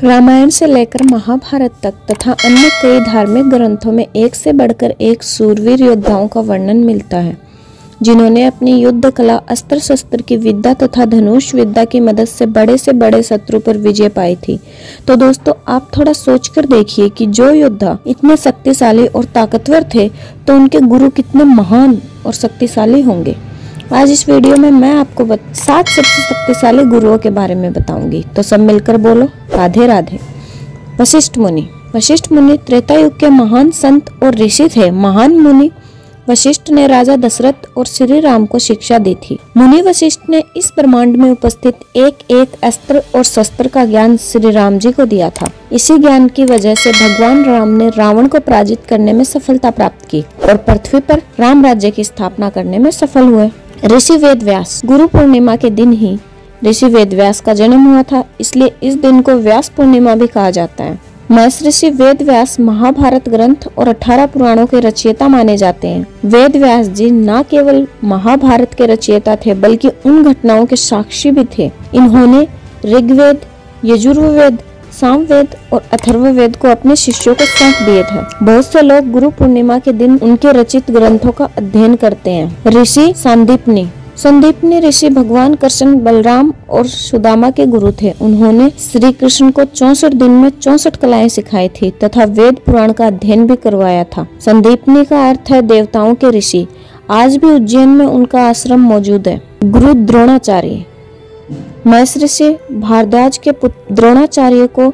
रामायण से लेकर महाभारत तक तथा अन्य कई धार्मिक ग्रंथों में एक से बढ़कर एक सूरवीर योद्धाओं का वर्णन मिलता है, जिन्होंने अपनी युद्ध कला, अस्त्र शस्त्र की विद्या तथा धनुष विद्या की मदद से बड़े शत्रु पर विजय पाई थी। तो दोस्तों, आप थोड़ा सोचकर देखिए कि जो योद्धा इतने शक्तिशाली और ताकतवर थे, तो उनके गुरु कितने महान और शक्तिशाली होंगे। आज इस वीडियो में मैं आपको 7 सबसे शक्तिशाली गुरुओं के बारे में बताऊंगी। तो सब मिलकर बोलो राधे राधे। वशिष्ठ मुनि त्रेता युग के महान संत और ऋषि थे। महान मुनि वशिष्ठ ने राजा दशरथ और श्री राम को शिक्षा दी थी। मुनि वशिष्ठ ने इस ब्रह्मांड में उपस्थित एक अस्त्र और शस्त्र का ज्ञान श्री राम जी को दिया था। इसी ज्ञान की वजह से भगवान राम ने रावण को पराजित करने में सफलता प्राप्त की और पृथ्वी पर राम राज्य की स्थापना करने में सफल हुए। ऋषि वेदव्यास, गुरु पूर्णिमा के दिन ही ऋषि वेदव्यास का जन्म हुआ था, इसलिए इस दिन को व्यास पूर्णिमा भी कहा जाता है। महर्षि वेदव्यास महाभारत ग्रंथ और 18 पुराणों के रचयिता माने जाते हैं। वेदव्यास जी न केवल महाभारत के रचयिता थे, बल्कि उन घटनाओं के साक्षी भी थे। इन्होंने ऋग्वेद, यजुर्वेद, सामवेद और अथर्ववेद को अपने शिष्यों को सौंप दिए थे। बहुत से लोग गुरु पूर्णिमा के दिन उनके रचित ग्रंथों का अध्ययन करते हैं। ऋषि संदीपनी ऋषि भगवान कृष्ण, बलराम और सुदामा के गुरु थे। उन्होंने श्री कृष्ण को 64 दिन में 64 कलाएं सिखाई थी तथा वेद पुराण का अध्ययन भी करवाया था। संदीपनी का अर्थ है देवताओं के ऋषि। आज भी उज्जैन में उनका आश्रम मौजूद है। गुरु द्रोणाचार्य, महर्षि भारद्वाज के पुत्र द्रोणाचार्य को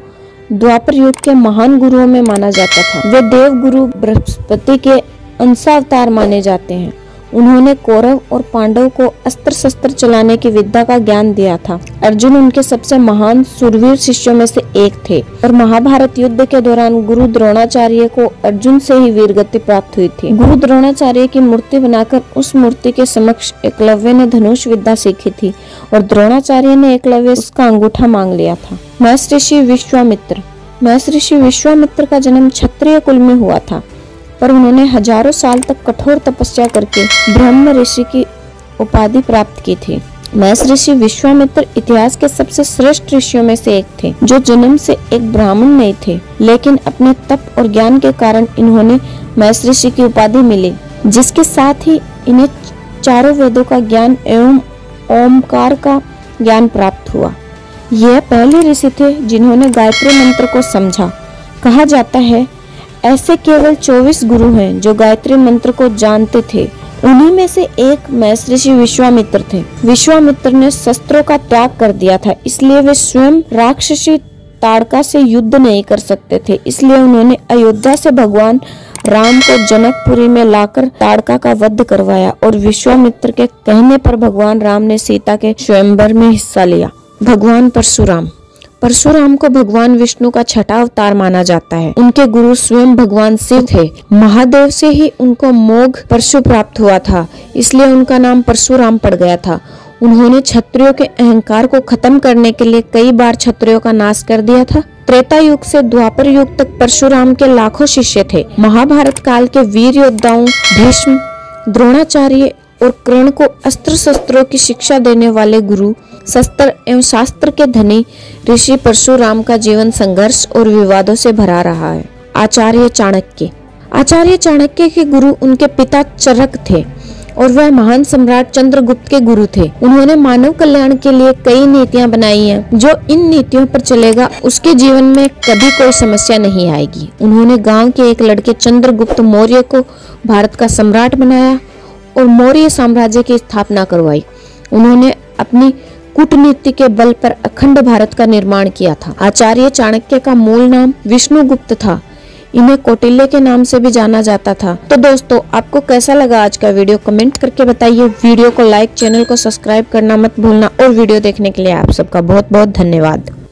द्वापर युग के महान गुरुओं में माना जाता था। वे देव गुरु बृहस्पति के अंशावतार माने जाते हैं। उन्होंने कौरव और पांडव को अस्त्र शस्त्र चलाने की विद्या का ज्ञान दिया था। अर्जुन उनके सबसे महान सूरवीर शिष्यों में से एक थे और महाभारत युद्ध के दौरान गुरु द्रोणाचार्य को अर्जुन से ही वीरगति प्राप्त हुई थी। गुरु द्रोणाचार्य की मूर्ति बनाकर उस मूर्ति के समक्ष एकलव्य ने धनुष विद्या सीखी थी और द्रोणाचार्य ने एकलव्य उसका अंगूठा मांग लिया था। महर्षि विश्वामित्र का जन्म क्षत्रिय कुल में हुआ था, पर उन्होंने हजारों साल तक कठोर तपस्या करके ब्रह्म ऋषि की उपाधि प्राप्त की थी। महर्षि विश्वामित्र इतिहास के सबसे श्रेष्ठ ऋषियों में से एक थे, जो जन्म से एक ब्राह्मण नहीं थे, लेकिन अपने तप और ज्ञान के कारण इन्होंने महर्षि की उपाधि मिली, जिसके साथ ही इन्हें चारों वेदों का ज्ञान एवं ओमकार का ज्ञान प्राप्त हुआ। यह पहले ऋषि थे जिन्होंने गायत्री मंत्र को समझा। कहा जाता है ऐसे केवल 24 गुरु हैं जो गायत्री मंत्र को जानते थे। उन्हीं में से एक महर्षि विश्वामित्र थे। विश्वामित्र ने शस्त्रों का त्याग कर दिया था, इसलिए वे स्वयं राक्षसी ताड़का से युद्ध नहीं कर सकते थे। इसलिए उन्होंने अयोध्या से भगवान राम को जनकपुरी में लाकर ताड़का का वध करवाया और विश्वामित्र के कहने पर भगवान राम ने सीता के स्वयंवर में हिस्सा लिया। भगवान परशुराम को भगवान विष्णु का छठा अवतार माना जाता है। उनके गुरु स्वयं भगवान शिव थे। महादेव से ही उनको मोघ परशु प्राप्त हुआ था, इसलिए उनका नाम परशुराम पड़ गया था। उन्होंने क्षत्रियों के अहंकार को खत्म करने के लिए कई बार क्षत्रियों का नाश कर दिया था। त्रेता युग से द्वापर युग तक परशुराम के लाखों शिष्य थे। महाभारत काल के वीर योद्धाओं भीष्म, द्रोणाचार्य और कर्ण को अस्त्र शस्त्रों की शिक्षा देने वाले गुरु, शस्त्र एवं शास्त्र के धनी ऋषि परशुराम का जीवन संघर्ष और विवादों से भरा रहा है। आचार्य चाणक्य के गुरु उनके पिता चरक थे और वह महान सम्राट चंद्रगुप्त के गुरु थे। उन्होंने मानव कल्याण के लिए कई नीतियां बनाई हैं। जो इन नीतियों पर चलेगा उसके जीवन में कभी कोई समस्या नहीं आएगी। उन्होंने गांव के एक लड़के चंद्रगुप्त मौर्य को भारत का सम्राट बनाया और मौर्य साम्राज्य की स्थापना करवाई। उन्होंने अपनी कूटनीति के बल पर अखंड भारत का निर्माण किया था। आचार्य चाणक्य का मूल नाम विष्णुगुप्त था। इन्हें कौटिल्य के नाम से भी जाना जाता था। तो दोस्तों, आपको कैसा लगा आज का वीडियो कमेंट करके बताइए। वीडियो को लाइक, चैनल को सब्सक्राइब करना मत भूलना और वीडियो देखने के लिए आप सबका बहुत बहुत धन्यवाद।